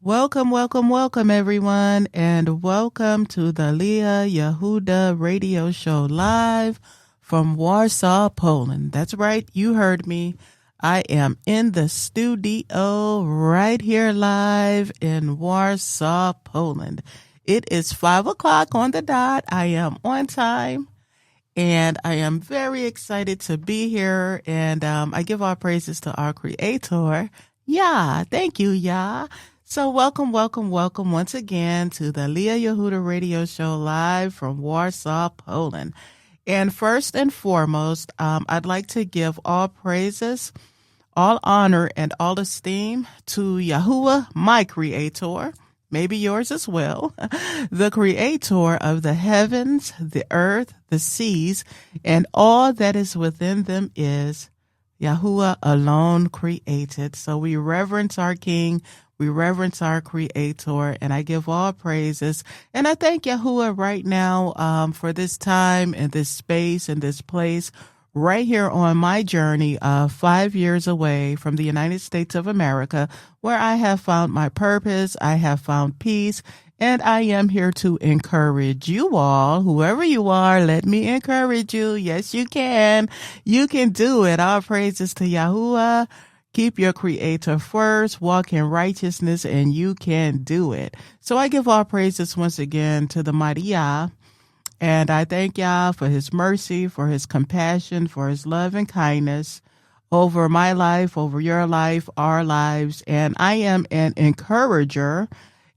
Welcome, welcome, welcome, everyone, and welcome to the Le'ah Yahudah Radio Show live from Warsaw, Poland. That's right, you heard me. I am in the studio right here live in Warsaw, Poland. It is 5 o'clock on the dot. I am on time, and I am very excited to be here, and I give all praises to our Creator. Yah, thank you, Yah. So welcome, welcome, welcome once again to the Le'ah Yahudah Radio Show live from Warsaw, Poland. And first and foremost, I'd like to give all praises, all honor, and all esteem to Yahuwah, my Creator, maybe yours as well, the Creator of the heavens, the earth, the seas, and all that is within them is Yahuwah alone created. So we reverence our King. We reverence our Creator, and I give all praises. And I thank Yahuwah right now for this time and this space and this place right here on my journey 5 years away from the United States of America, where I have found my purpose, I have found peace, and I am here to encourage you all, whoever you are. Let me encourage you. Yes, you can. You can do it. All praises to Yahuwah. Keep your Creator first, walk in righteousness, and you can do it. So I give all praises once again to the mighty Yah, and I thank Yah for his mercy, for his compassion, for his love and kindness over my life, over your life, our lives. And I am an encourager,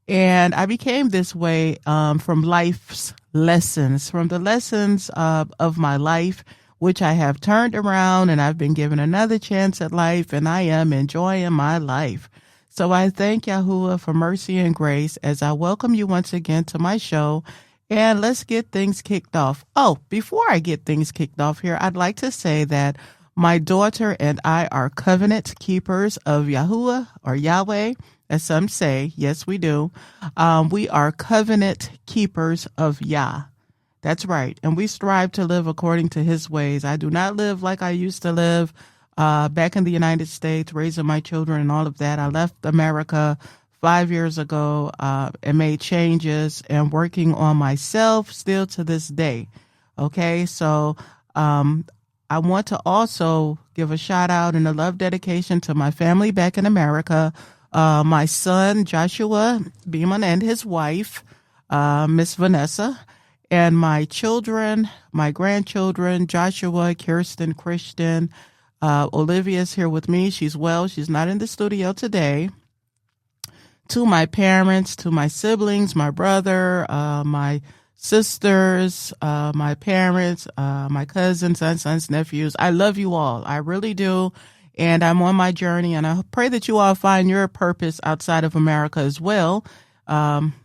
and I became this way from life's lessons, from the lessons of my life, which I have turned around, and I've been given another chance at life, and I am enjoying my life. So I thank Yahuwah for mercy and grace as I welcome you once again to my show, and let's get things kicked off. Oh, before I get things kicked off here, I'd like to say that my daughter and I are covenant keepers of Yahuwah, or Yahweh, as some say. Yes, we do. We are covenant keepers of Yah. That's right. And we strive to live according to his ways. I do not live like I used to live back in the United States, raising my children and all of that. I left America 5 years ago and made changes and working on myself still to this day. Okay, so I want to also give a shout out and a love dedication to my family back in America. My son, Joshua Beeman, and his wife, Miss Vanessa. And my children, my grandchildren, Joshua, Kirsten, Christian, Olivia's here with me. She's well. She's not in the studio today. To my parents, to my siblings, my brother, my sisters, my parents, my cousins, sons, nephews. I love you all. I really do. And I'm on my journey, and I pray that you all find your purpose outside of America as well.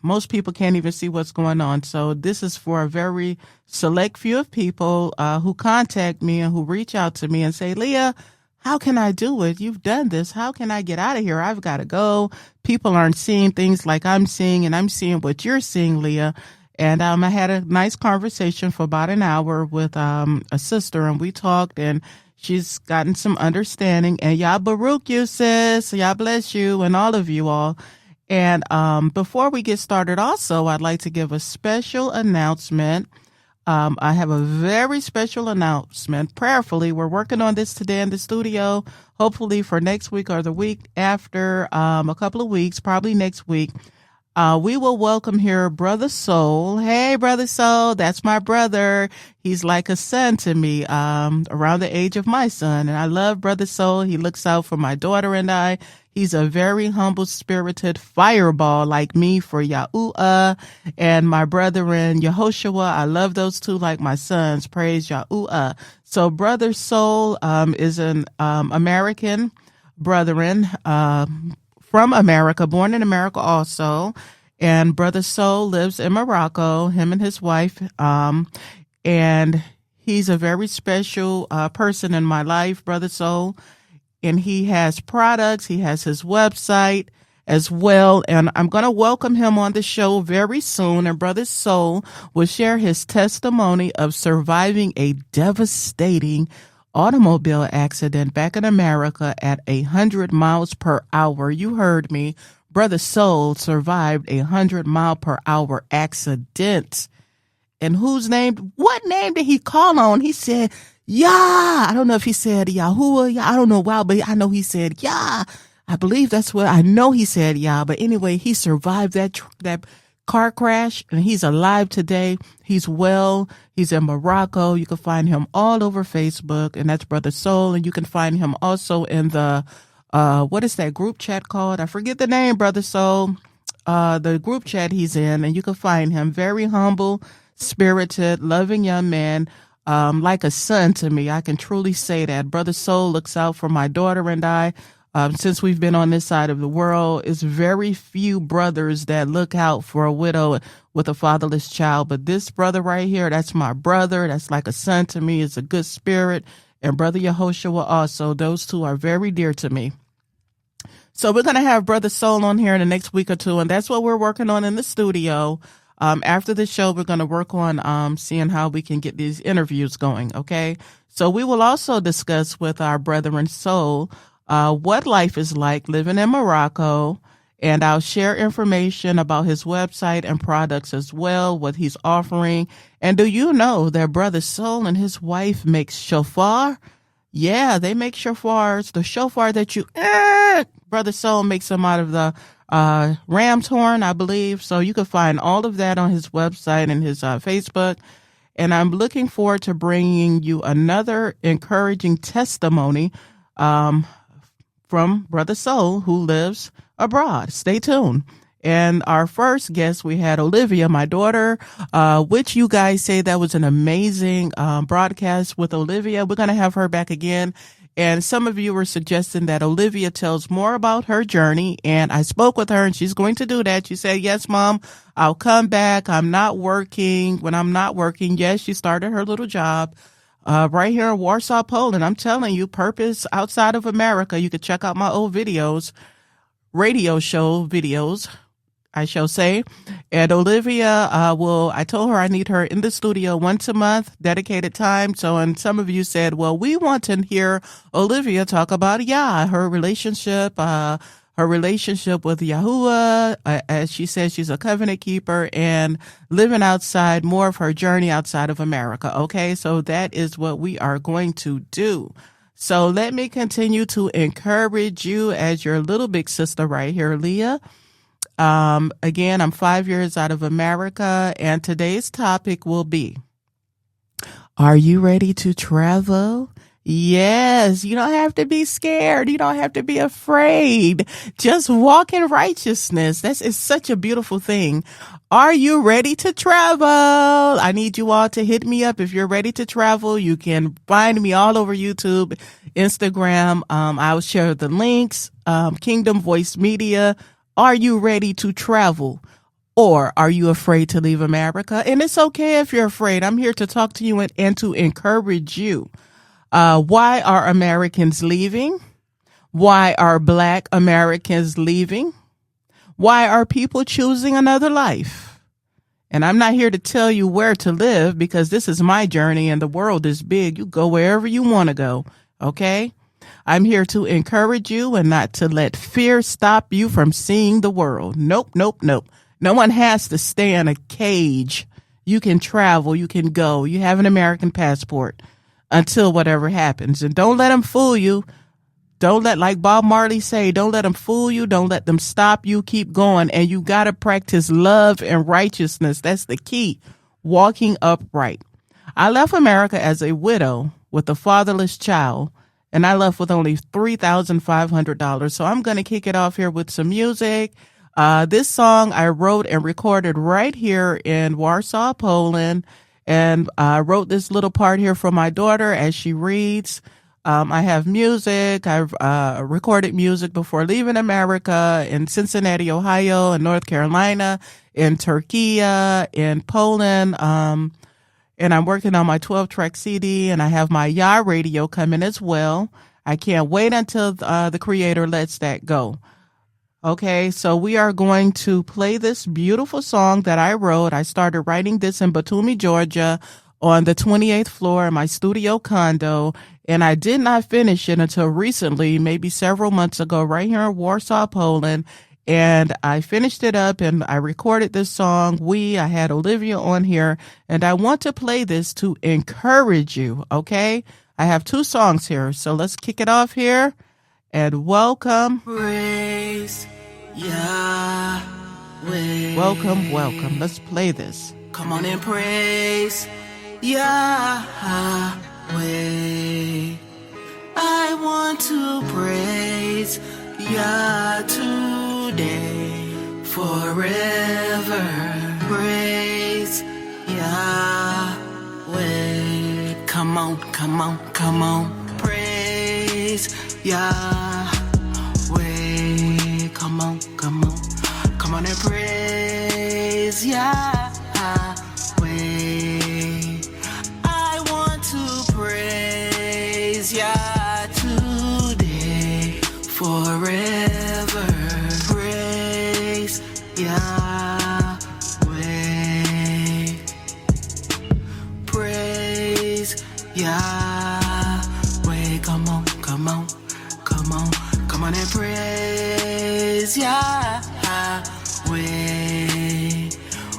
Most people can't even see what's going on. So this is for a very select few of people who contact me and who reach out to me and say, Leah, how can I do it? You've done this. How can I get out of here? I've got to go. People aren't seeing things like I'm seeing, and I'm seeing what you're seeing, Leah. And I had a nice conversation for about an hour with a sister, and we talked, and she's gotten some understanding. And Yah Baruch you, sis. Yah bless you and all of you all. And before we get started, also, I'd like to give a special announcement. I have a very special announcement. Prayerfully, we're working on this today in the studio, hopefully for next week or the week after, a couple of weeks, probably next week. We will welcome here Brother Soul. Hey, Brother Soul, that's my brother. He's like a son to me, around the age of my son. And I love Brother Soul. He looks out for my daughter and I. He's a very humble-spirited fireball like me for Yahuwah and my brethren, Yehoshua. I love those two like my sons. Praise Yahuwah. So Brother Soul is an American brethren from America, born in America also. And Brother Soul lives in Morocco, him and his wife. And he's a very special person in my life, Brother Soul. And he has products. He has his website as well. And I'm going to welcome him on the show very soon. And Brother Soul will share his testimony of surviving a devastating automobile accident back in America at 100 miles per hour. You heard me. Brother Soul survived a 100-mile-per-hour accident. And what name did he call on? He said, Yah. I don't know if he said Yahuwah. I don't know why, but I know he said Yah. I believe that's what I know he said, Yah. But anyway, he survived that car crash, and he's alive today. He's well. He's in Morocco. You can find him all over Facebook, and that's Brother Soul. And you can find him also in the, what is that group chat called? I forget the name, Brother Soul. The group chat he's in, and you can find him. Very humble, spirited, loving young man, like a son to me. I can truly say that. Brother Soul looks out for my daughter and I. Since we've been on this side of the world, it's very few brothers that look out for a widow with a fatherless child. But this brother right here, that's my brother. That's like a son to me. It's a good spirit. And Brother Yahuwah also. Those two are very dear to me. So we're going to have Brother Soul on here in the next week or two. And that's what we're working on in the studio. After the show, we're going to work on seeing how we can get these interviews going. Okay. So we will also discuss with our brethren Soul what life is like living in Morocco, and I'll share information about his website and products as well, what he's offering. And do you know that Brother Soul and his wife makes shofar? Yeah, they make shofars. The shofar that you, Brother Soul makes them out of the ram's horn, I believe. So you can find all of that on his website and his Facebook. And I'm looking forward to bringing you another encouraging testimony from Brother Soul, who lives abroad. Stay tuned. And our first guest, we had Olivia, my daughter, which you guys say that was an amazing broadcast with Olivia. We're going to have her back again. And some of you were suggesting that Olivia tells more about her journey. And I spoke with her, and she's going to do that. She said, yes, Mom, I'll come back. I'm not working. When I'm not working, yes, she started her little job right here in Warsaw, Poland. I'm telling you, purpose outside of America. You could check out my old videos, radio show videos, I shall say. And Olivia I told her I need her in the studio once a month, dedicated time. So, and some of you said, well, we want to hear Olivia talk about her relationship with Yahuwah. As she says, she's a covenant keeper and living outside, more of her journey outside of America. Okay, so that is what we are going to do. So let me continue to encourage you as your little big sister right here, Leah. Again, I'm 5 years out of America, and today's topic will be, are you ready to travel? Yes, you don't have to be scared. You don't have to be afraid. Just walk in righteousness. That is such a beautiful thing. Are you ready to travel? I need you all to hit me up. If you're ready to travel, you can find me all over YouTube, Instagram. I will share the links, Kingdom Voice Media. Are you ready to travel? Or are you afraid to leave America? And it's okay if you're afraid. I'm here to talk to you and to encourage you. Why are Americans leaving? Why are Black Americans leaving? Why are people choosing another life? And I'm not here to tell you where to live, because this is my journey and the world is big. You go wherever you want to go. Okay? I'm here to encourage you and not to let fear stop you from seeing the world. Nope, nope, nope. No one has to stay in a cage. You can travel. You can go. You have an American passport until whatever happens. And don't let them fool you. Don't let, like Bob Marley say, don't let them fool you. Don't let them stop you. Keep going. And you got to practice love and righteousness. That's the key. Walking upright. I left America as a widow with a fatherless child, and I left with only $3,500. So I'm going to kick it off here with some music. This song I wrote and recorded right here in Warsaw, Poland. And I wrote this little part here for my daughter as she reads. I have music. I've recorded music before leaving America in Cincinnati, Ohio, in North Carolina, in Turkey, in Poland. And I'm working on my 12-track CD, and I have my YAHUWAH radio coming as well. I can't wait until the Creator lets that go. Okay, so we are going to play this beautiful song that I wrote. I started writing this in Batumi, Georgia, on the 28th floor in my studio condo, and I did not finish it until recently, maybe several months ago, right here in Warsaw, Poland. And I finished it up and I recorded this song. I had Olivia on here, and I want to play this to encourage you, okay? I have 2 songs here, so let's kick it off here. And welcome. Praise Yahweh. Welcome. Let's play this. Come on and praise Yahweh. I want to praise Yah today, forever. Praise Yahweh. Come on. Praise Yahweh. Come on. Come on and praise Yahweh. I want to praise Yah today, forever. Praise Yahweh. Praise Yahweh. Come on and praise Yahweh.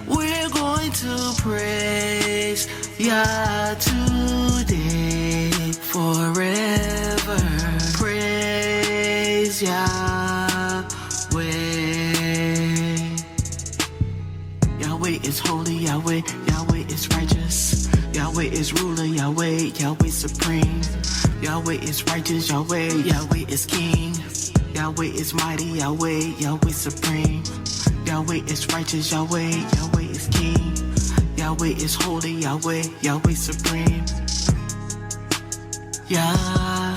We're going to praise Yah today, forever. Praise Yahweh. Yahweh is holy, Yahweh is righteous, Yahweh is ruler, Yahweh supreme, Yahweh is righteous, Yahweh is king, Yahweh is mighty, Yahweh supreme, Yahweh is righteous, Yahweh is king, Yahweh is holy, Yahweh supreme, Yahweh,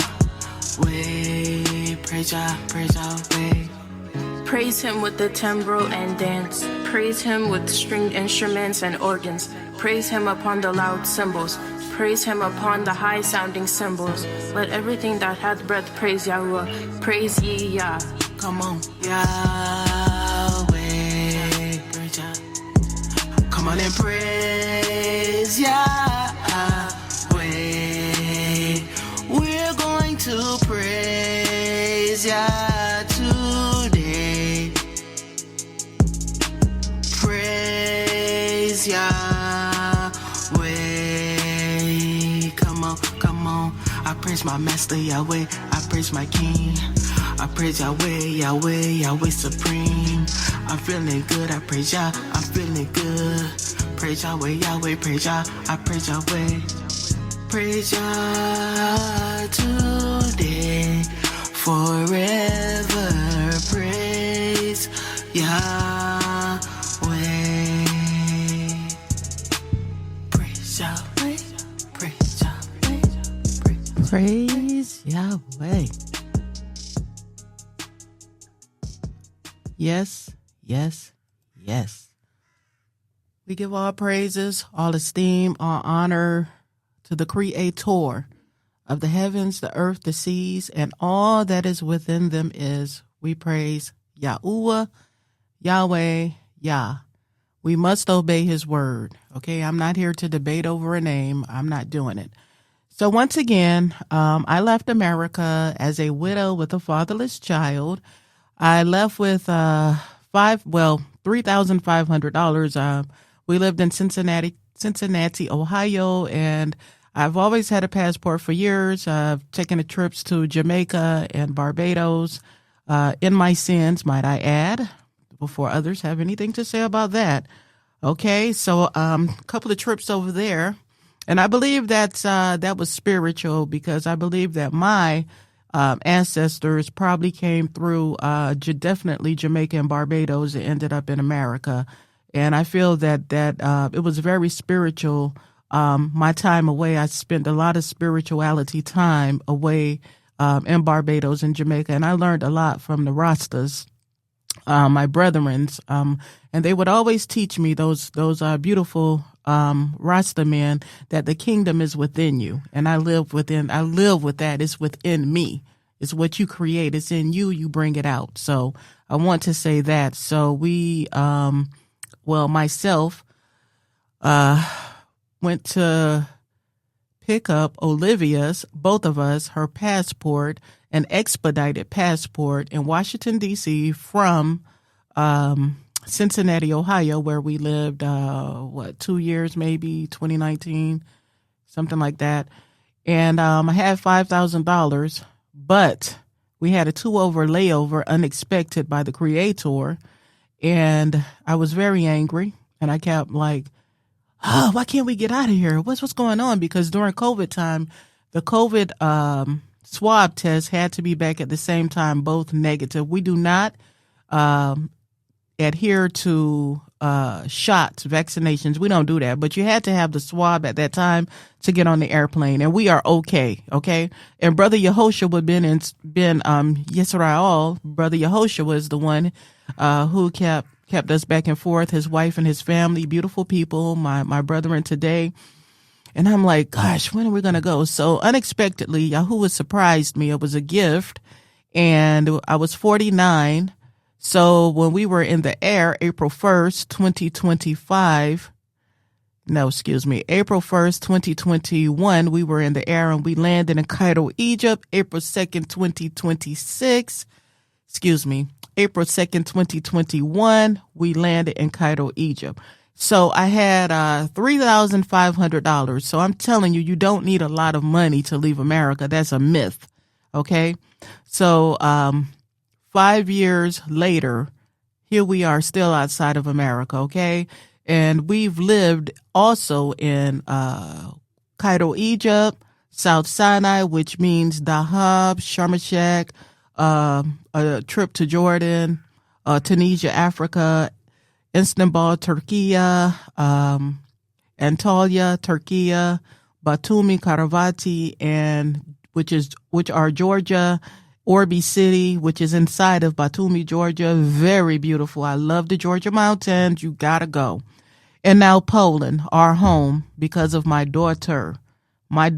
praise Yahweh. Praise him with the timbrel and dance. Praise him with stringed instruments and organs. Praise him upon the loud cymbals. Praise him upon the high-sounding cymbals. Let everything that hath breath praise Yahuwah. Praise ye Yah. Come on, Yahweh. Praise Yah. Come on and praise Yahweh. We're going to praise Yah today. Praise Yahweh. Come on. I praise my master Yahweh. I praise my king. I praise Yahweh supreme. I'm feeling good. I praise Yah. I'm feeling good. Praise Yahweh, praise Yah. I praise Yahweh. Praise Yah today, forever. Praise Yahweh. Praise Yahweh. Praise Yahweh. Praise Yahweh. Yes. We give all praises, all esteem, all honor to the Creator of the heavens, the earth, the seas, and all that is within them is. We praise Yahuwah, Yahweh, Yah. We must obey his word. Okay, I'm not here to debate over a name. I'm not doing it. So once again, I left America as a widow with a fatherless child. I left with $3,500. We lived in Cincinnati, Ohio, and I've always had a passport for years. I've taken trips to Jamaica and Barbados in my sins, might I add, before others have anything to say about that. Okay, so a couple of trips over there, and I believe that was spiritual because I believe that my ancestors probably came through definitely Jamaica and Barbados and ended up in America. And I feel that it was very spiritual. My time away, I spent a lot of spirituality time away in Barbados and Jamaica, and I learned a lot from the Rastas, my brethrens, and they would always teach me those beautiful Rasta men that the kingdom is within you, and I live with that. It's within me. It's what you create. It's in you. You bring it out. So I want to say that. So we, myself, went to pick up Olivia's, both of us, her passport, an expedited passport in Washington, D.C. from Cincinnati, Ohio, where we lived, 2 years, maybe 2019, something like that. And I had $5,000, but we had a 2-over layover unexpected by the creator. And I was very angry, and I kept like, oh, why can't we get out of here? What's going on? Because during COVID time, the COVID swab test had to be back at the same time, both negative. We do not adhere to shots, vaccinations. We don't do that. But you had to have the swab at that time to get on the airplane. And we are okay. And Brother YAHUWAH would have been Yisrael. Brother YAHUWAH was the one who kept us back and forth, his wife and his family, beautiful people, my brethren today. And I'm like, gosh, when are we going to go? So unexpectedly, YAHUWAH surprised me. It was a gift. And I was 49. So when we were in the air, April 1st, 2021, we were in the air and we landed in Cairo, Egypt, April 2nd, 2026. April 2nd, 2021, we landed in Cairo, Egypt. So I had $3,500. So I'm telling you, you don't need a lot of money to leave America. That's a myth. Okay. So 5 years later, here we are still outside of America. Okay. And we've lived also in Cairo, Egypt, South Sinai, which means Dahab, Sharm el-Sheikh, a trip to Jordan, Tunisia, Africa, Istanbul, Turkey, Antalya, Turkey, Batumi, Karavati, and which are Georgia, Orbi City, which is inside of Batumi, Georgia. Very beautiful. I love the Georgia mountains. You gotta go. And now Poland, our home, because of my daughter. My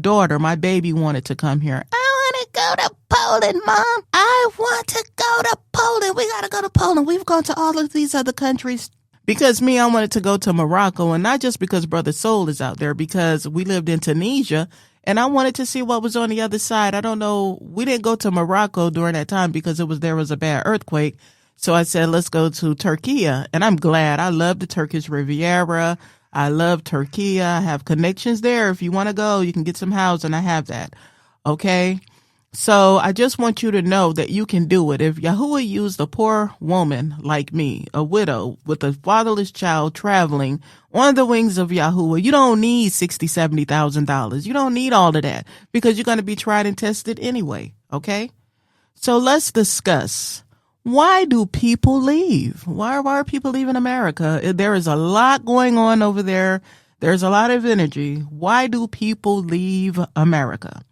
baby wanted to come here. I want to go to Poland, Mom. I want to go to Poland. We got to go to Poland. We've gone to all of these other countries. Because I wanted to go to Morocco, and not just because Brother Soul is out there, because we lived in Tunisia, and I wanted to see what was on the other side. I don't know. We didn't go to Morocco during that time because there was a bad earthquake. So I said, let's go to Turkey. And I'm glad. I love the Turkish Riviera. I love Turkey. I have connections there. If you want to go, you can get some housing. I have that. Okay. So I just want you to know that you can do it. If YAHUWAH used a poor woman like me, a widow with a fatherless child traveling on the wings of YAHUWAH, you don't need $60,000, $70,000. You don't need all of that because you're going to be tried and tested anyway. Okay. So let's discuss. Why do people leave? Why are people leaving America? There is a lot going on over there. There's a lot of energy. Why do people leave America?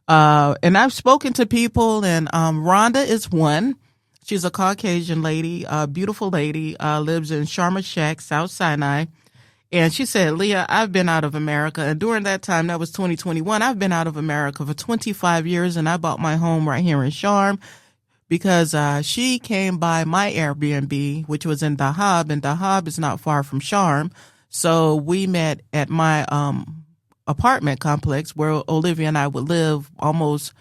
And I've spoken to people, and Rhonda is one. She's a Caucasian lady, a beautiful lady, lives in Sharm el-Sheikh, South Sinai. And she said, Leah, I've been out of America. And during that time, that was 2021, I've been out of America for 25 years, and I bought my home right here in Sharm because she came by my Airbnb, which was in Dahab, and Dahab is not far from Sharm. So we met at my apartment complex where Olivia and I would live almost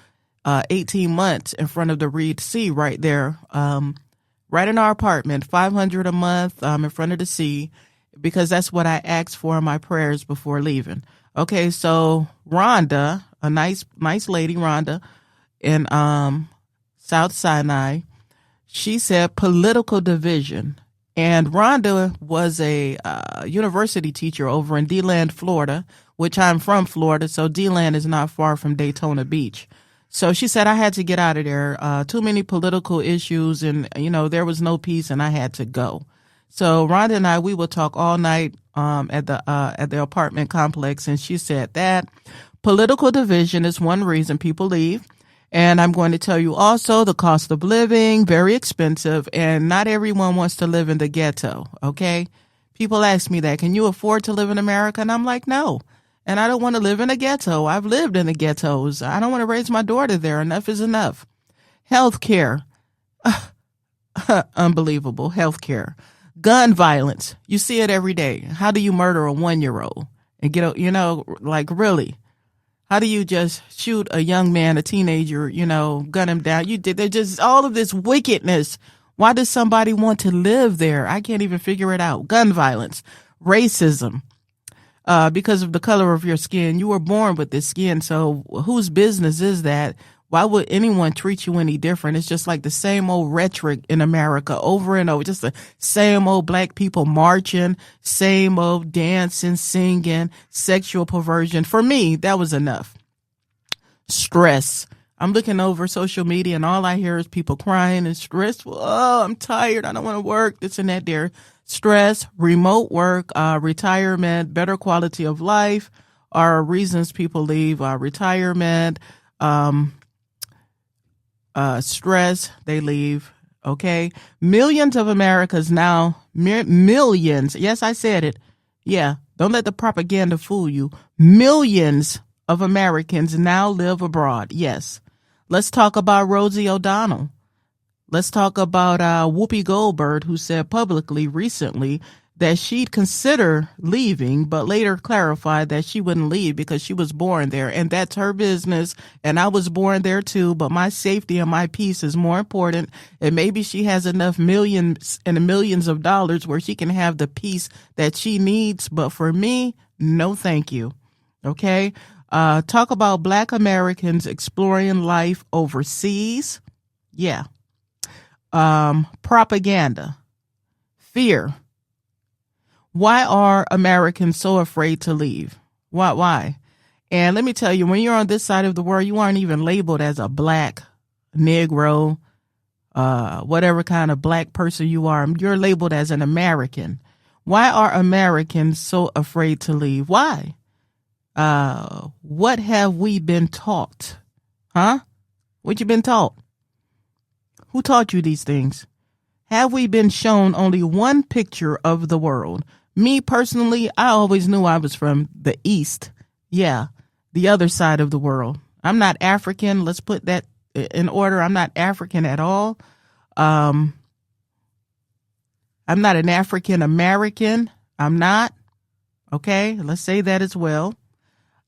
18 months in front of the Red Sea right there, right in our apartment, $500 a month in front of the sea, because that's what I asked for in my prayers before leaving. Okay, so Rhonda, a nice lady, Rhonda, in South Sinai, she said political division. And Rhonda was a university teacher over in D-Land, Florida, which I'm from Florida, so D-Land is not far from Daytona Beach. So she said I had to get out of there. Too many political issues, and there was no peace, and I had to go. So Rhonda and I, we will talk all night at the apartment complex, and she said that political division is one reason people leave. And I'm going to tell you also the cost of living, very expensive, and not everyone wants to live in the ghetto, okay? People ask me that, can you afford to live in America? And I'm like, no. And I don't want to live in a ghetto. I've lived in the ghettos. I don't want to raise my daughter there. Enough is enough. Healthcare. Unbelievable. Healthcare. Gun violence. You see it every day. How do you murder a 1-year-old? And really? How do you just shoot a young man, a teenager, gun him down? There's just all of this wickedness. Why does somebody want to live there? I can't even figure it out. Gun violence, racism, because of the color of your skin. You were born with this skin, so whose business is that? Why would anyone treat you any different? It's just like the same old rhetoric in America over and over. Just the same old black people marching, same old dancing, singing, sexual perversion. For me, that was enough. Stress. I'm looking over social media and all I hear is people crying and stressful. Oh, I'm tired. I don't want to work. This and that there. Stress, remote work, retirement, better quality of life are reasons people leave. Retirement, stress, they leave. Okay. Millions of Americans now, millions. Yes, I said it. Yeah. Don't let the propaganda fool you. Millions of Americans now live abroad. Yes. Let's talk about Rosie O'Donnell. Let's talk about Whoopi Goldberg, who said publicly recently that she'd consider leaving, but later clarified that she wouldn't leave because she was born there, and that's her business. And I was born there too, but my safety and my peace is more important. And maybe she has enough millions and millions of dollars where she can have the peace that she needs. But for me, no, thank you. Okay. Talk about Black Americans exploring life overseas. Yeah. Propaganda, fear. Why are Americans so afraid to leave? Why? And let me tell you, when you're on this side of the world, you aren't even labeled as a black, Negro, whatever kind of black person you are. You're labeled as an American. Why are Americans so afraid to leave? Why? What have we been taught? Huh? What you been taught? Who taught you these things? Have we been shown only one picture of the world? Me personally, I always knew I was from the East. Yeah, the other side of the world. I'm not African. Let's put that in order. I'm not African at all. I'm not an African American. I'm not. Okay, let's say that as well.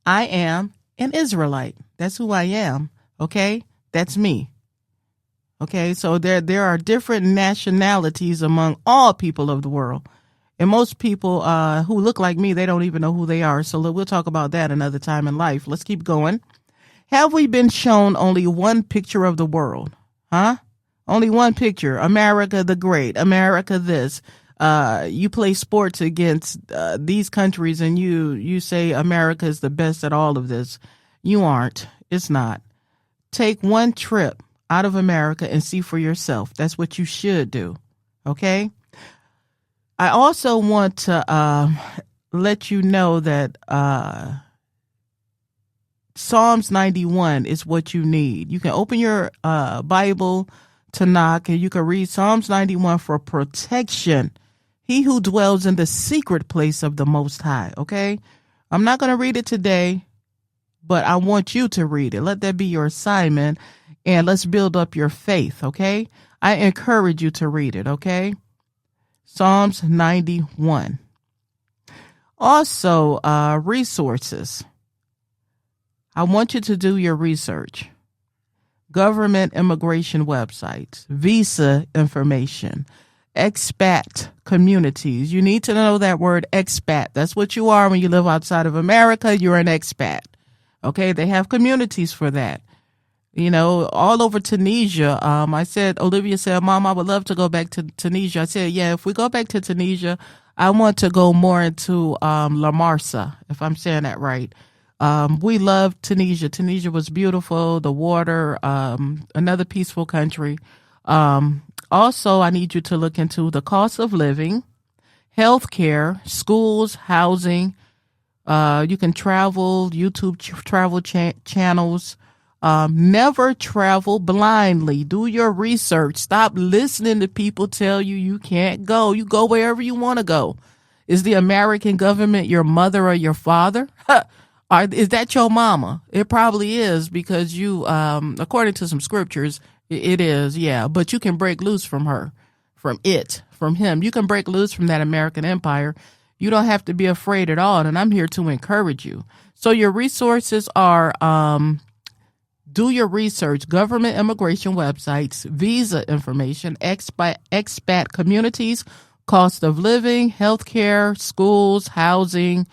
I am an Israelite. That's who I am. Okay, that's me. Okay, so there are different nationalities among all people of the world. And most people who look like me, they don't even know who they are. So we'll talk about that another time in life. Let's keep going. Have we been shown only one picture of the world? Huh? Only one picture. America the Great. America this. You play sports against these countries and you say America is the best at all of this. You aren't. It's not. Take one trip out of America and see for yourself. That's what you should do. Okay? I also want to let you know that Psalms 91 is what you need. You can open your Bible, Tanakh, and you can read Psalms 91 for protection. He who dwells in the secret place of the Most High. Okay? I'm not going to read it today, but I want you to read it. Let that be your assignment. And let's build up your faith, okay? I encourage you to read it, okay? Psalms 91. Also, resources. I want you to do your research. Government immigration websites, visa information, expat communities. You need to know that word expat. That's what you are when you live outside of America. You're an expat, okay? They have communities for that. You know, all over Tunisia. Olivia said, Mom, I would love to go back to Tunisia. I said, yeah, if we go back to Tunisia, I want to go more into La Marsa, if I'm saying that right. We love Tunisia. Tunisia was beautiful, the water, another peaceful country. Also, I need you to look into the cost of living, healthcare, schools, housing. You can travel, YouTube travel channels. Never travel blindly. Do your research. Stop listening to people tell you you can't go. You go wherever you want to go. Is the American government your mother or your father? Is that your mama? It probably is because you, according to some scriptures, it is, yeah. But you can break loose from her, from him. You can break loose from that American empire. You don't have to be afraid at all. And I'm here to encourage you. So your resources are, Do your research, government immigration websites, visa information, expat communities, cost of living, healthcare, schools, housing,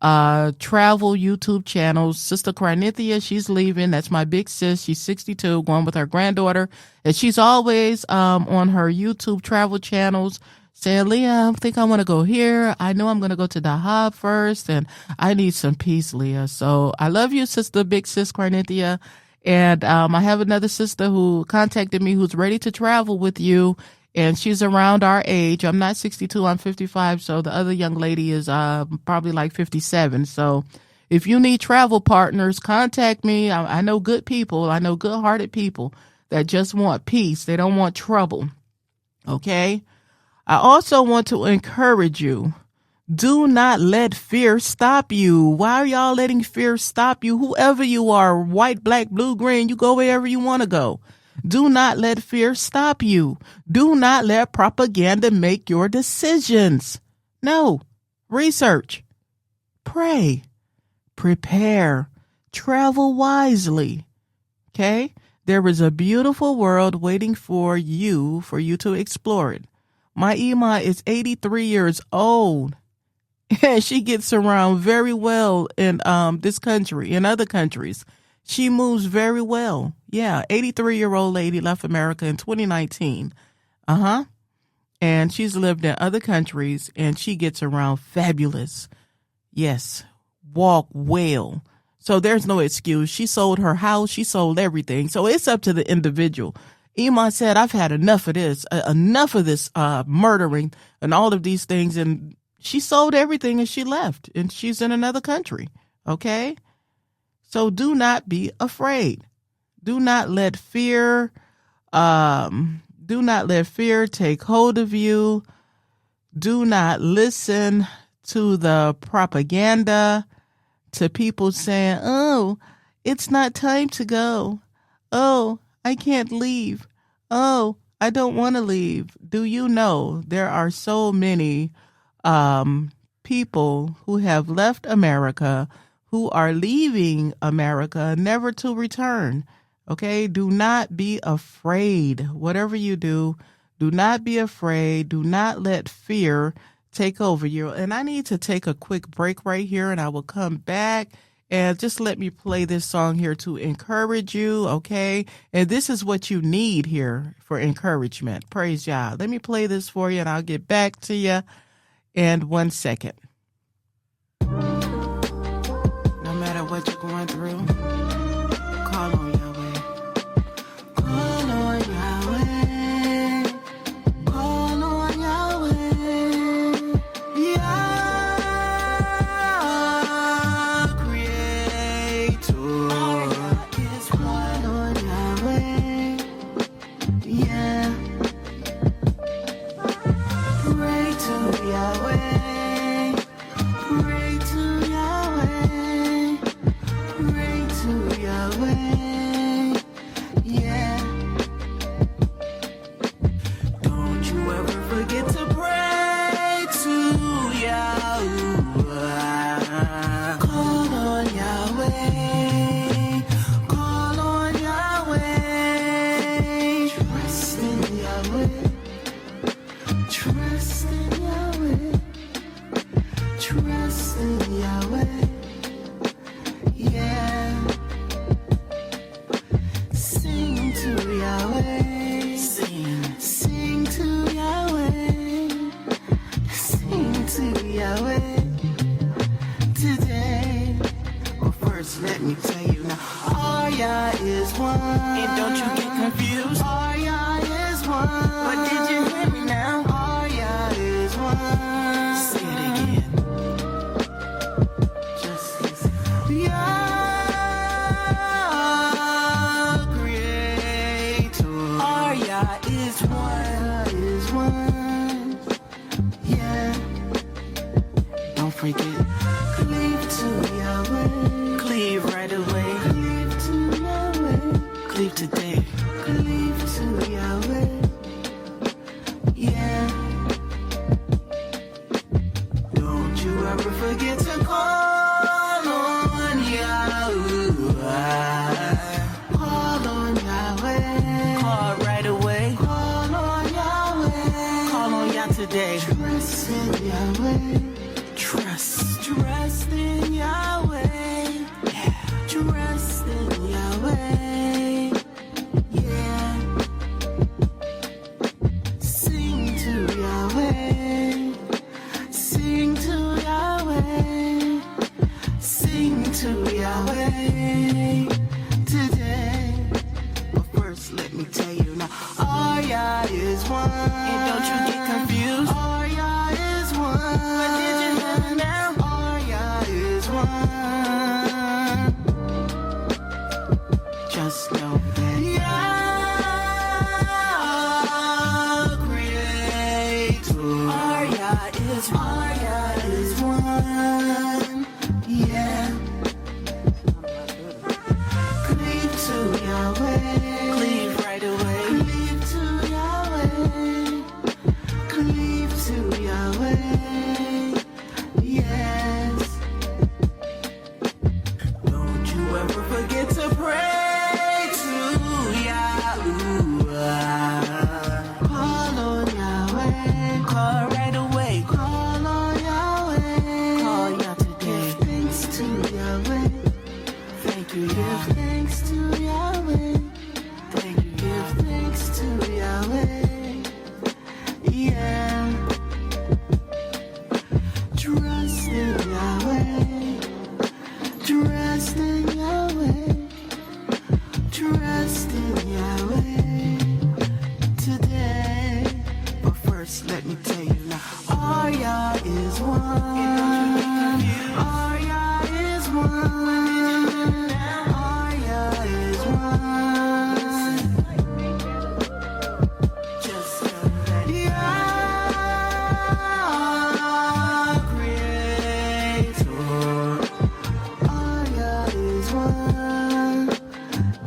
travel, YouTube channels. Sister Carnithia, she's leaving. That's my big sis. She's 62, going with her granddaughter. And she's always on her YouTube travel channels saying, Leah, I think I want to go here. I know I'm going to go to the hub first, and I need some peace, Leah. So I love you, Sister Big Sis Carnithia. And I have another sister who contacted me who's ready to travel with you, and she's around our age. I'm not 62, I'm 55, so the other young lady is probably like 57. So if you need travel partners, contact me. I know good people. I know good-hearted people that just want peace. They don't want trouble, okay? I also want to encourage you. Do not let fear stop you. Why are y'all letting fear stop you? Whoever you are, white, black, blue, green, you go wherever you want to go. Do not let fear stop you. Do not let propaganda make your decisions. No. Research. Pray. Prepare. Travel wisely. Okay? There is a beautiful world waiting for you to explore it. My Ima is 83 years old. And she gets around very well in this country, in other countries. She moves very well. Yeah, 83-year-old lady left America in 2019. And she's lived in other countries, and she gets around fabulous. Yes, walk well. So there's no excuse. She sold her house. She sold everything. So it's up to the individual. Iman said, I've had enough of this murdering and all of these things. And she sold everything and she left, and she's in another country. Okay? So do not be afraid. Do not let fear take hold of you. Do not listen to the propaganda, to people saying, oh, it's not time to go. Oh, I can't leave. Oh, I don't want to leave. Do you know there are so many people who have left America, who are leaving America, never to return? Okay, do not be afraid. Whatever you do, do not be afraid. Do not let fear take over you. And I need to take a quick break right here, and I will come back. And just let me play this song here to encourage you, okay? And this is what you need here for encouragement. Praise Yah. Let me play this for you, and I'll get back to you in 1 second. No matter what you're going through, call on Yahweh. Call on Yahweh. Call on Yahweh. Yah, Creator. Is one on Yahweh. Yeah. Pray to Yahweh. Pray to Yahweh. Pray to Yahweh. Yeah. Don't you ever forget to pray to Yahuwah. Call on Yahweh. Call on Yahweh. Trust in Yahweh. Trust in Yahweh. Trust in Yahweh. Yeah. Sing to Yahweh. Sing to Yahweh. Sing to Yahweh today. Well, first let me tell you now, our Yah is one. And don't you get confused. Our Yah is one. But did you hear me now? Our Yah is one. Say it again. Just listen. Yah, Creator. Our Yah is one. Is one. Yeah. Don't forget. Cleave to Yahweh. Cleave right away. Cleave to Yahweh. Cleave today. Cleave to Yahweh. Yeah. Don't you ever forget to call on Yahuwah. Trust in Yahweh. Trust in Yahweh. Yeah. Trust in Yahweh. Yeah. Sing to Yahweh. Sing to Yahweh. Sing to Yahweh today. But first, let me tell you now, our Yah is one. And don't you get confused. Our Yah is one. But did you know now? Our Yah is one. Just know that Yah creator. Our Yah is one. Our Yah is one. Yeah. Cleave to Yahweh. Cleave right away. Cleave to Yahweh. Cleave to Yahweh. Yes. Don't you ever forget to pray to Yahuwah. Call on Yahweh. Call right away. Call on Yahweh. Call Yah today. Give thanks to Yahweh. Thank you, Yah. Give thanks to Yahweh. Thank you, Give thanks to Yahweh. Yeah. Trust in Yahweh. Trust in Yahweh. Trust in Yahweh today. But first, let me tell you now, our Yah is one. Our Yah is one. Our Yah is one. Just know that Yah creator. Our Yah is one.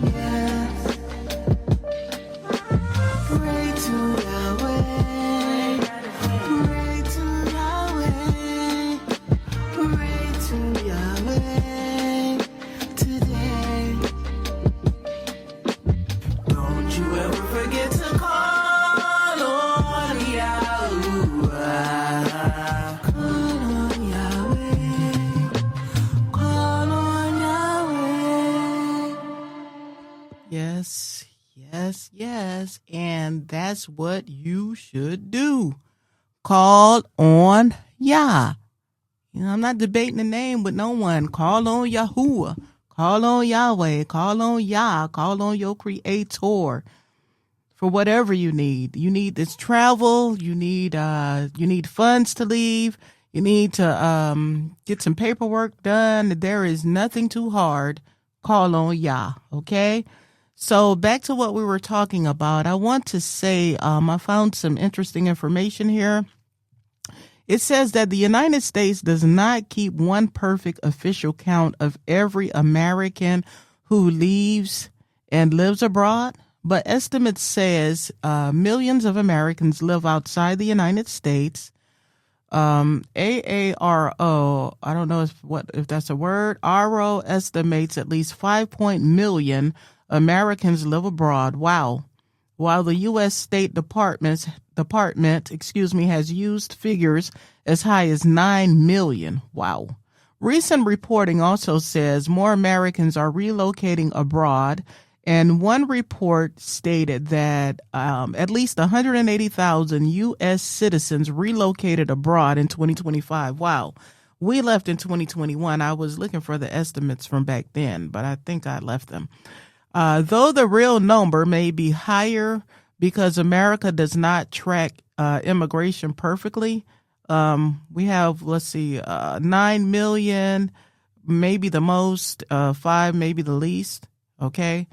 Yes. Pray to Yahweh. Pray to Yahweh. Pray to Yahweh today. Don't you ever forget to call on Yahuwah. Call on Yahweh. Call on Yahweh. Yes, yes, yes. And that's what you should do. Call on Yah. You know, I'm not debating the name with no one. Call on Yahuwah. Call on Yahweh. Call on Yah. Call on your creator for whatever you need. You need this travel. You need funds to leave. You need to get some paperwork done. There is nothing too hard. Call on Yah. Okay. So back to what we were talking about. I want to say I found some interesting information here. It says that the United States does not keep one perfect official count of every American who leaves and lives abroad, but estimates says millions of Americans live outside the United States. AARO, I don't know if that's a word. RO estimates at least 5 million Americans live abroad. Wow. While the U.S. State Department, has used figures as high as 9 million. Wow. Recent reporting also says more Americans are relocating abroad, and one report stated that at least 180,000 U.S. citizens relocated abroad in 2025. Wow. We left in 2021. I was looking for the estimates from back then, but I think I left them. Though the real number may be higher because America does not track immigration perfectly, we have, 9 million, maybe the most, 5, maybe the least. Okay.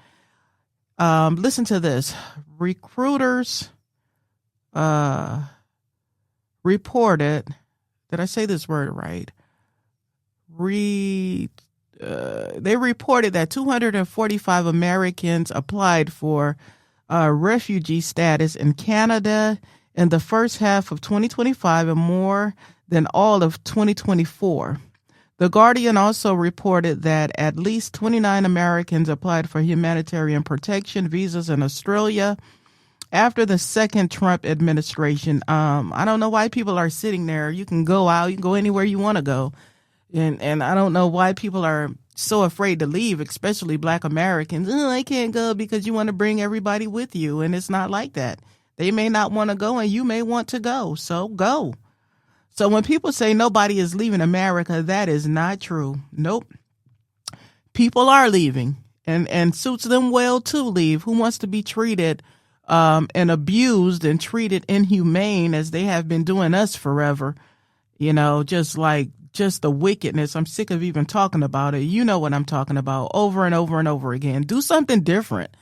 Listen to this. Recruiters reported, did I say this word right? They reported that 245 Americans applied for refugee status in Canada in the first half of 2025 and more than all of 2024. The Guardian also reported that at least 29 Americans applied for humanitarian protection visas in Australia after the second Trump administration, I don't know why people are sitting there. You can go out, you can go anywhere you want to go. And I don't know why people are so afraid to leave, especially Black Americans. Oh, I can't go because you want to bring everybody with you. And it's not like that. They may not want to go and you may want to go. So go. So when people say nobody is leaving America, that is not true. Nope. People are leaving and suits them well to leave. Who wants to be treated and abused and treated inhumane as they have been doing us forever? You know, just the wickedness. I'm sick of even talking about it. You know what I'm talking about, over and over and over again. Do something different.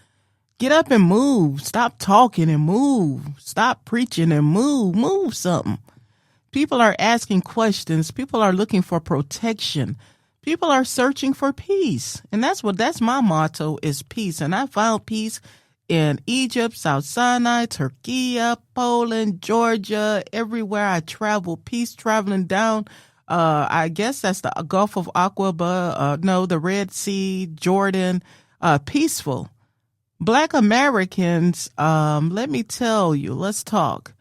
Get up and move. Stop talking and move. Stop preaching and move. Move something. People are asking questions. People are looking for protection. People are searching for peace. And that's my motto is peace. And I found peace in Egypt, South Sinai, Turkey, Poland, Georgia, everywhere I travel. Peace traveling down. I guess that's the Gulf of Aqaba. The Red Sea, Jordan. Peaceful. Black Americans, let me tell you, let's talk.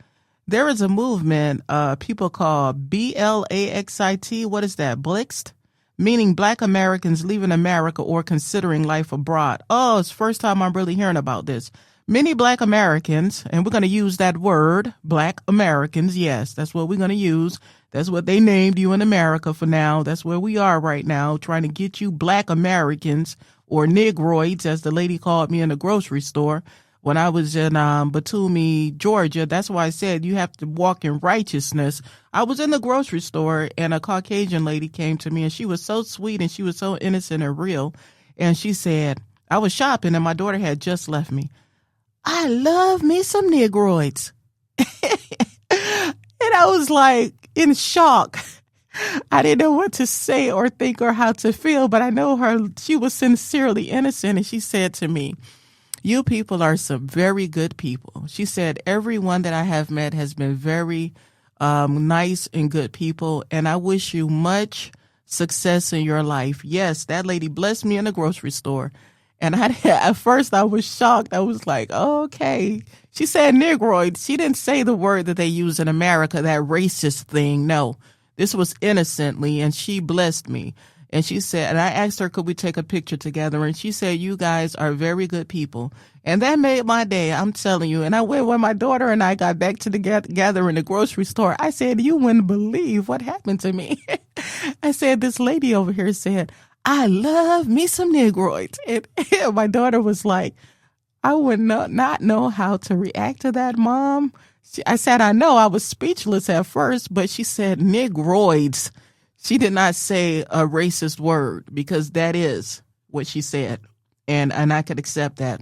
There is a movement people call BLAXIT. What is that? Blixt? Meaning Black Americans leaving America or considering life abroad. Oh, it's the first time I'm really hearing about this. Many Black Americans, and we're going to use that word, Black Americans. Yes, that's what we're going to use. That's what they named you in America for now. That's where we are right now, trying to get you Black Americans or Negroids, as the lady called me in the grocery store. When I was in Batumi, Georgia, that's why I said you have to walk in righteousness. I was in the grocery store and a Caucasian lady came to me and she was so sweet and she was so innocent and real. And she said, I was shopping and my daughter had just left me. I love me some Negroids. And I was like in shock. I didn't know what to say or think or how to feel, but I know her. She was sincerely innocent. And she said to me, you people are some very good people. She said, everyone that I have met has been very nice and good people. And I wish you much success in your life. Yes, that lady blessed me in the grocery store. And at first I was shocked. I was like, oh, okay. She said Negroid. She didn't say the word that they use in America, that racist thing. No, this was innocently. And she blessed me. And she said, and I asked her, could we take a picture together? And she said, you guys are very good people. And that made my day, I'm telling you. And I went when my daughter and I got back together in the grocery store. I said, you wouldn't believe what happened to me. I said, this lady over here said, I love me some Negroids. And my daughter was like, I would not know how to react to that, Mom. I said, I know. I was speechless at first, but she said Negroids. She did not say a racist word because that is what she said. And I could accept that.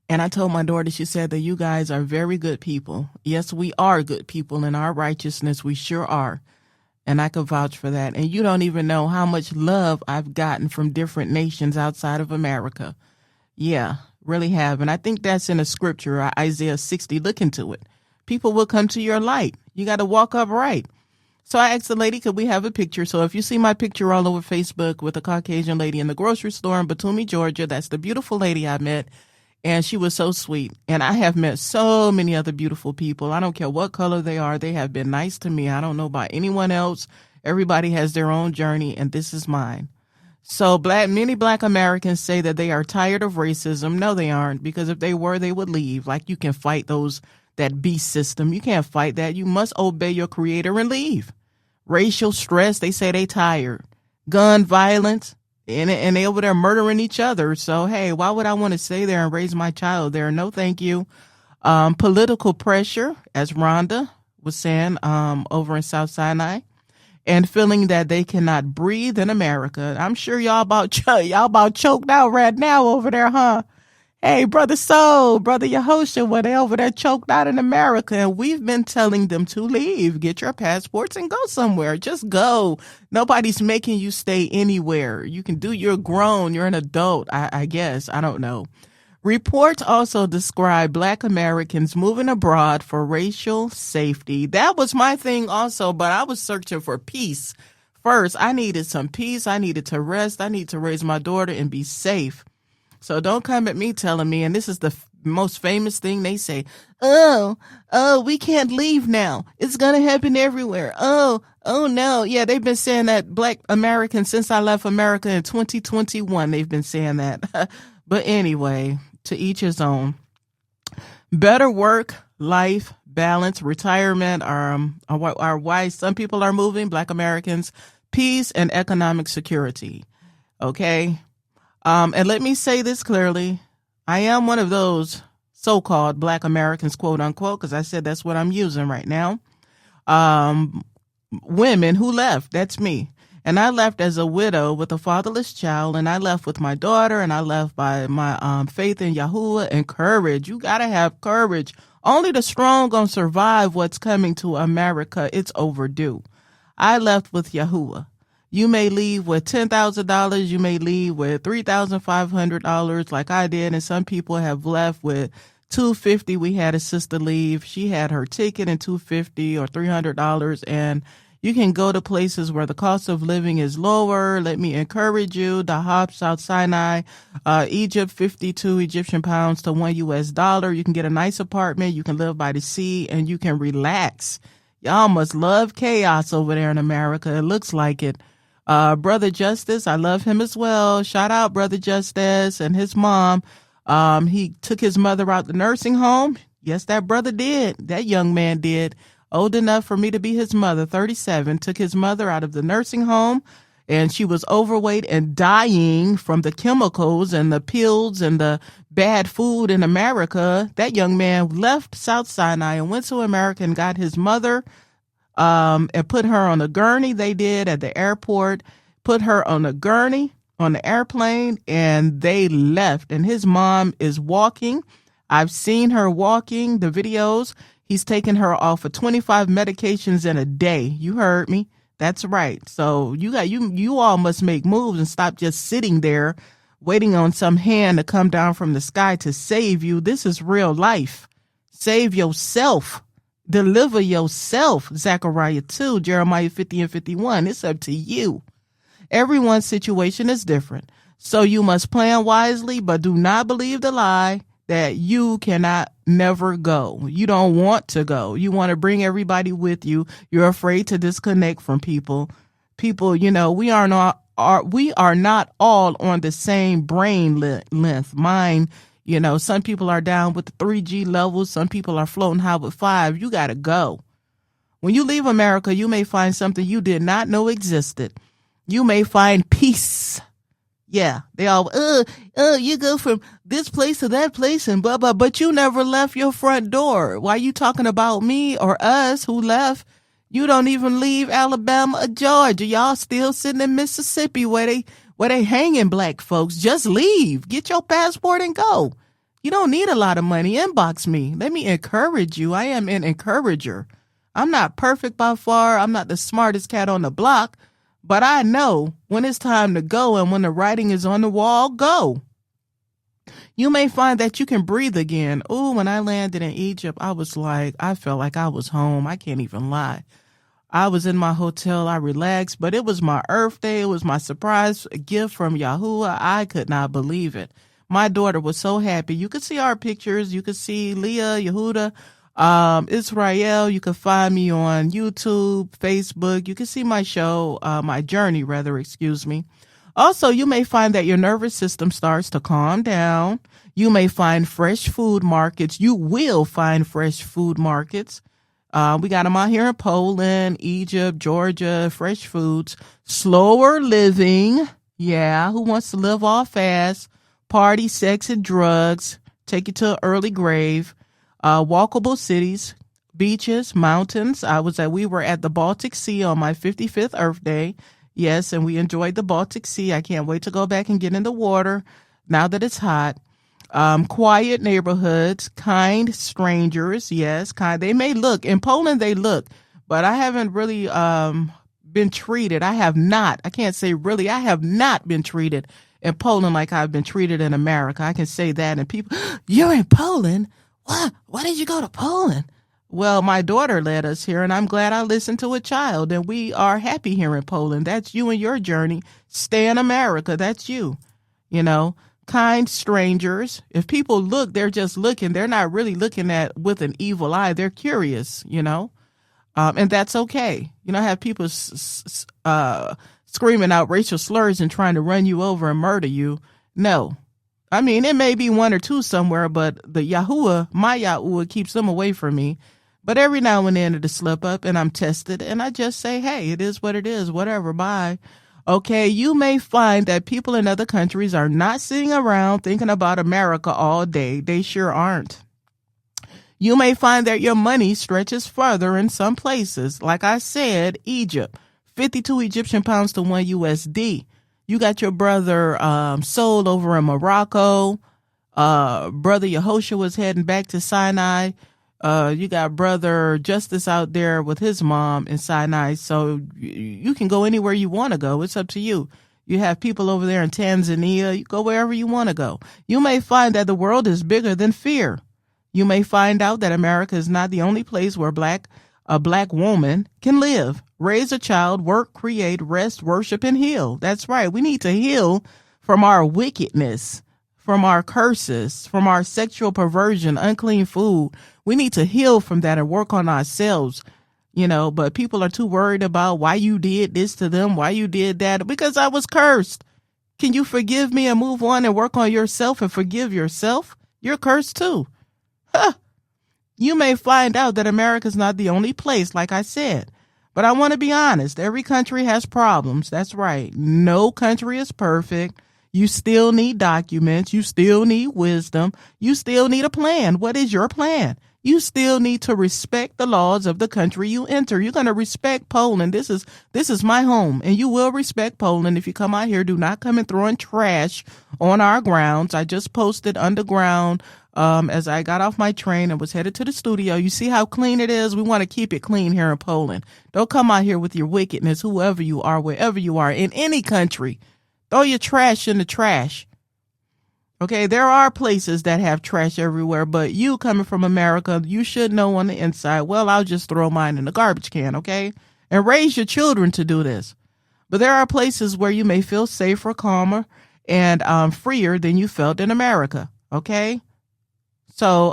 And I told my daughter, she said that you guys are very good people. Yes, we are good people in our righteousness. We sure are. And I could vouch for that. And you don't even know how much love I've gotten from different nations outside of America. Yeah, really have. And I think that's in a scripture, Isaiah 60. Look into it. People will come to your light. You got to walk upright. So I asked the lady, could we have a picture? So if you see my picture all over Facebook with a Caucasian lady in the grocery store in Batumi, Georgia, that's the beautiful lady I met. And she was so sweet. And I have met so many other beautiful people. I don't care what color they are. They have been nice to me. I don't know about anyone else. Everybody has their own journey, and this is mine. So many Black Americans say that they are tired of racism. No, they aren't, because if they were, they would leave. Like, you can fight that beast system. You can't fight that. You must obey your creator and leave. Racial stress, they say they tired. Gun violence, and they over there murdering each other. So, hey, why would I want to stay there and raise my child there? No, thank you. Political pressure, as Rhonda was saying over in South Sinai, and feeling that they cannot breathe in America. I'm sure y'all about choked out right now over there, huh? Hey, Brother Soul, Brother Yahushua, well, they over there choked out in America, and we've been telling them to leave. Get your passports and go somewhere. Just go. Nobody's making you stay anywhere. You can do, you're grown, you're an adult, I guess. I don't know. Reports also describe Black Americans moving abroad for racial safety. That was my thing also, but I was searching for peace. First, I needed some peace. I needed to rest. I need to raise my daughter and be safe. So don't come at me telling me, and this is the most famous thing they say, we can't leave now. It's going to happen everywhere. Oh no. Yeah, they've been saying that, Black Americans, since I left America in 2021, they've been saying that. But anyway, to each his own. Better work-life balance, retirement are why some people are moving, Black Americans, peace and economic security. Okay? And let me say this clearly. I am one of those so-called Black Americans, quote unquote, because I said that's what I'm using right now. Women who left, that's me. And I left as a widow with a fatherless child, and I left with my daughter, and I left by my faith in Yahuwah and courage. You got to have courage. Only the strong gonna survive what's coming to America. It's overdue. I left with Yahuwah. You may leave with $10,000. You may leave with $3,500 like I did, and some people have left with $250. We had a sister leave. She had her ticket in $250 or $300, and you can go to places where the cost of living is lower. Let me encourage you. Dahab, South Sinai, Egypt, 52 Egyptian pounds to $1 US. You can get a nice apartment. You can live by the sea, and you can relax. Y'all must love chaos over there in America. It looks like it. Brother Justice, I love him as well. Shout out Brother Justice and his mom. He took his mother out the nursing home. Yes, that brother did. That young man did. Old enough for me to be his mother, 37, took his mother out of the nursing home, and she was overweight and dying from the chemicals and the pills and the bad food in America. That young man left South Sinai and went to America and got his mother and put her on a gurney. They did at the airport, put her on a gurney on the airplane, and they left. And his mom is walking. I've seen her walking, the videos. He's taken her off of 25 medications in a day. You heard me. That's right. So you all must make moves and stop just sitting there waiting on some hand to come down from the sky to save you. This is real life. Save yourself. Deliver yourself. Zechariah 2, Jeremiah 50 and 51. It's up to you. Everyone's situation is different. So you must plan wisely, but do not believe the lie that you cannot never go. You don't want to go. You want to bring everybody with you. You're afraid to disconnect from people. People, we are not all on the same brain length. Mine, some people are down with the 3G levels. Some people are floating high with 5. You got to go. When you leave America, you may find something you did not know existed. You may find peace. Yeah, they all, you go from this place to that place and blah, blah, but you never left your front door. Why you talking about me or us who left? You don't even leave Alabama or Georgia. Y'all still sitting in Mississippi where they hanging black folks. Just leave. Get your passport and go. You don't need a lot of money. Inbox me. Let me encourage you. I am an encourager. I'm not perfect by far. I'm not the smartest cat on the block. But I know when it's time to go and when the writing is on the wall, go. You may find that you can breathe again. Ooh, when I landed in Egypt, I felt like I was home. I can't even lie. I was in my hotel. I relaxed, but it was my Earth Day. It was my surprise gift from Yahuwah. I could not believe it. My daughter was so happy. You could see our pictures. You could see Le'ah Yahudah. Israel, you can find me on YouTube, Facebook. You can see my show, my journey, excuse me. Also, you may find that your nervous system starts to calm down. You may find fresh food markets. You will find fresh food markets. We got them out here in Poland, Egypt, Georgia, fresh foods, slower living. Yeah. Who wants to live all fast? Party, sex, and drugs. Take you to an early grave. Walkable cities, beaches, mountains. We were at the Baltic Sea on my 55th Earth Day. Yes, and we enjoyed the Baltic Sea. I can't wait to go back and get in the water now that it's hot. Quiet neighborhoods, kind strangers. Yes, kind. They may look, in Poland they look, but I haven't really been treated. I have not. I can't say really. I have not been treated in Poland like I've been treated in America. I can say that. And people, you're in Poland? What? Why did you go to Poland? Well, my daughter led us here, and I'm glad I listened to a child, and we are happy here in Poland. That's you and your journey. Stay in America. That's you. kind strangers. If people look, they're just looking. They're not really looking at with an evil eye. They're curious, and that's okay. You don't have people screaming out racial slurs and trying to run you over and murder you. No. I mean, it may be one or two somewhere, but the Yahuwah, my Yahuwah, keeps them away from me. But every now and then it'll slip up and I'm tested and I just say, hey, it is what it is, whatever, bye. Okay, you may find that people in other countries are not sitting around thinking about America all day. They sure aren't. You may find that your money stretches further in some places. Like I said, Egypt, 52 Egyptian pounds to 1 USD. You got your brother sold over in Morocco. Brother Yehoshua was heading back to Sinai. You got brother Justice out there with his mom in Sinai. So you can go anywhere you want to go. It's up to you. You have people over there in Tanzania. You go wherever you want to go. You may find that the world is bigger than fear. You may find out that America is not the only place where a black woman can live, raise a child, work, create, rest, worship, and heal. That's right. We need to heal from our wickedness, from our curses, from our sexual perversion, unclean food. We need to heal from that and work on ourselves, but people are too worried about why you did this to them, why you did that, because I was cursed. Can you forgive me and move on and work on yourself and forgive yourself? You're cursed too. You may find out that America is not the only place, like I said. But I want to be honest. Every country has problems. That's right. No country is perfect. You still need documents. You still need wisdom. You still need a plan. What is your plan? You still need to respect the laws of the country you enter. You're going to respect Poland. This is my home, and you will respect Poland. If you come out here, do not come and throwing trash on our grounds. I just posted underground as I got off my train and was headed to the studio. You see how clean it is? We want to keep it clean here in Poland. Don't come out here with your wickedness, whoever you are, wherever you are, in any country. Throw your trash in the trash. Okay, there are places that have trash everywhere, but you coming from America, you should know on the inside, well, I'll just throw mine in the garbage can, okay? And raise your children to do this. But there are places where you may feel safer, calmer, and freer than you felt in America, okay? So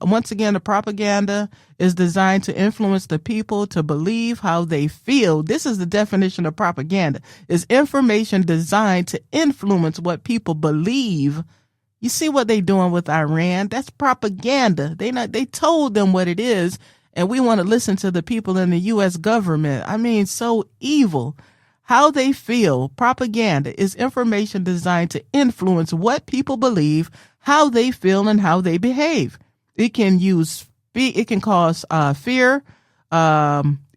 once again, the propaganda is designed to influence the people to believe how they feel. This is the definition of propaganda, is information designed to influence what people believe. You see what they doing with Iran? That's propaganda. They told them what it is, and we want to listen to the people in the U.S. government. I mean, so evil. How they feel. Propaganda is information designed to influence what people believe, how they feel, and how they behave. It can cause fear,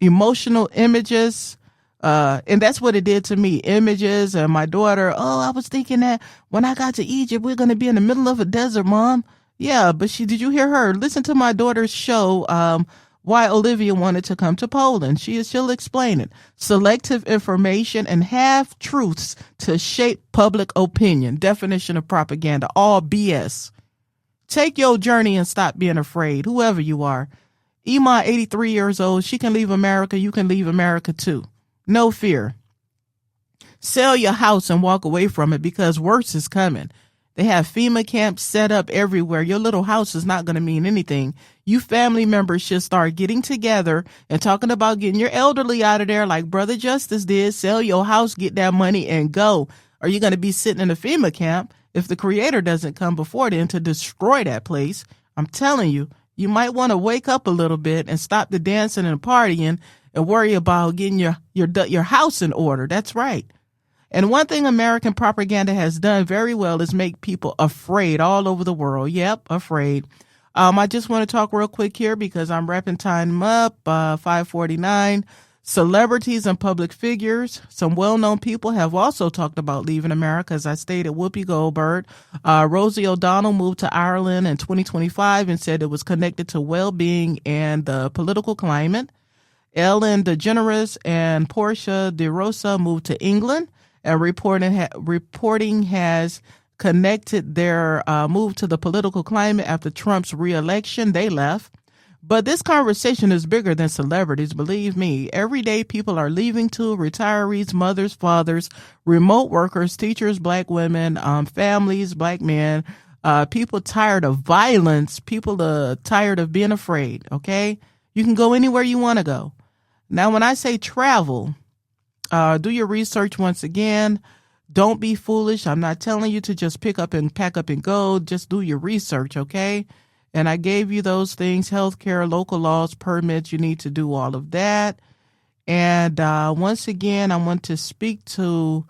emotional images, and that's what it did to me. Images, and my daughter, I was thinking that when I got to Egypt, we're going to be in the middle of a desert, Mom. Yeah, but did you hear her? Listen to my daughter's show, why Olivia wanted to come to Poland. She'll explain it. Selective information and half-truths to shape public opinion. Definition of propaganda. All BS. Take your journey and stop being afraid, whoever you are. Ima, 83 years old, she can leave America. You can leave America too. No fear. Sell your house and walk away from it because worse is coming. They have FEMA camps set up everywhere. Your little house is not going to mean anything. You family members should start getting together and talking about getting your elderly out of there like Brother Justice did. Sell your house, get that money, and go. Are you going to be sitting in a FEMA camp if the Creator doesn't come before then to destroy that place? I'm telling you, you might want to wake up a little bit and stop the dancing and partying and worry about getting your house in order. That's right. And one thing American propaganda has done very well is make people afraid all over the world. Yep, afraid. I just want to talk real quick here because I'm wrapping time up, 5:49. Celebrities and public figures. Some well-known people have also talked about leaving America. As I stated, Whoopi Goldberg. Rosie O'Donnell moved to Ireland in 2025 and said it was connected to well-being and the political climate. Ellen DeGeneres and Portia de Rosa moved to England. And reporting has connected their move to the political climate after Trump's reelection. They left. But this conversation is bigger than celebrities, believe me. Everyday people are leaving too, retirees, mothers, fathers, remote workers, teachers, black women, families, black men, people tired of violence, people tired of being afraid, okay? You can go anywhere you want to go. Now, when I say travel, do your research once again. Don't be foolish. I'm not telling you to just pick up and pack up and go. Just do your research, okay? And I gave you those things, healthcare, local laws, permits. You need to do all of that. And once again, I want to speak to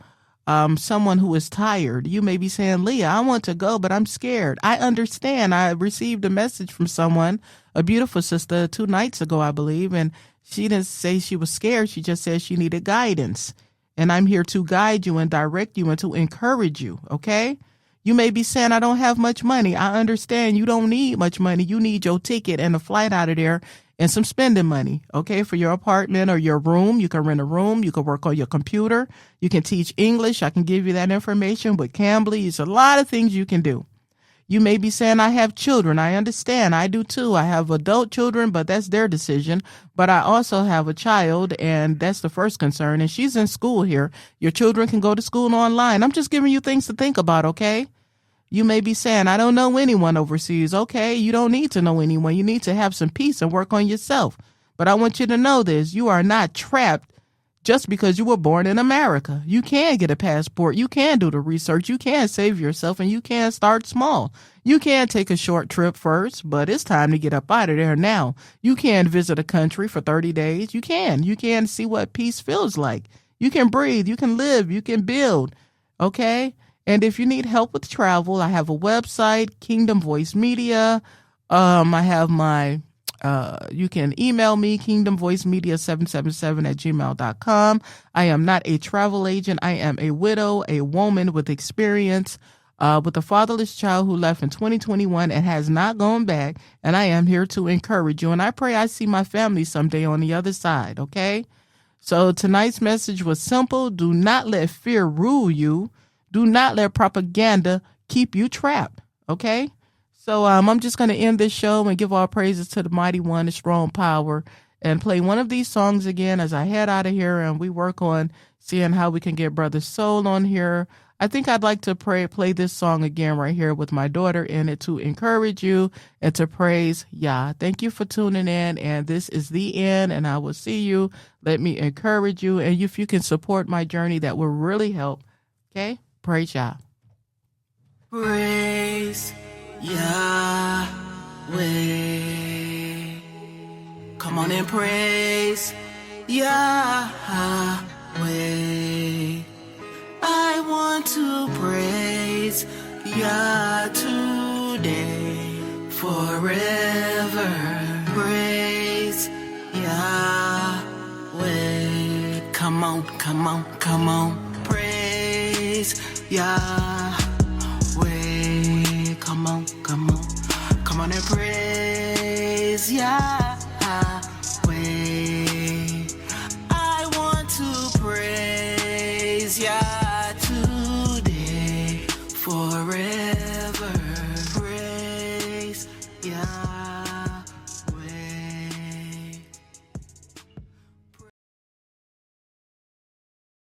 someone who is tired. You may be saying, Leah, I want to go, but I'm scared. I understand. I received a message from someone, a beautiful sister, 2 nights ago, I believe, and she didn't say she was scared. She just said she needed guidance. And I'm here to guide you and direct you and to encourage you, okay? You may be saying, I don't have much money. I understand you don't need much money. You need your ticket and a flight out of there and some spending money, okay, for your apartment or your room. You can rent a room. You can work on your computer. You can teach English. I can give you that information with Cambly. There's a lot of things you can do. You may be saying, I have children. I understand. I do too. I have adult children, but that's their decision. But I also have a child, and that's the first concern. And she's in school here. Your children can go to school online. I'm just giving you things to think about, okay? You may be saying, I don't know anyone overseas. Okay, you don't need to know anyone. You need to have some peace and work on yourself. But I want you to know this. You are not trapped just because you were born in America. You can get a passport. You can do the research. You can save yourself, and you can start small. You can take a short trip first, but it's time to get up out of there now. You can visit a country for 30 days. You can see what peace feels like. You can breathe. You can live. You can build. Okay? And if you need help with travel, I have a website, Kingdom Voice Media. I have my you can email me, kingdomvoicemedia777@gmail.com. I am not a travel agent. I am a widow, a woman with experience, with a fatherless child who left in 2021 and has not gone back. And I am here to encourage you. And I pray I see my family someday on the other side. Okay. So tonight's message was simple. Do not let fear rule you. Do not let propaganda keep you trapped. Okay. So I'm just going to end this show and give all praises to the mighty one, the strong power, and play one of these songs again as I head out of here and we work on seeing how we can get Brother Soul on here. I think I'd like to play this song again right here with my daughter in it to encourage you and to praise Yah. Thank you for tuning in, and this is the end, and I will see you. Let me encourage you, and if you can support my journey, that will really help. Okay? Praise Yah. Praise Yahweh. Come on and praise Yahweh. I want to praise Yah today, forever. Praise Yahweh. Come on, come on, come on. Praise Yahweh. Come on, come on. Come on and praise Yahweh. I want to praise Yah today, forever. Praise Yah.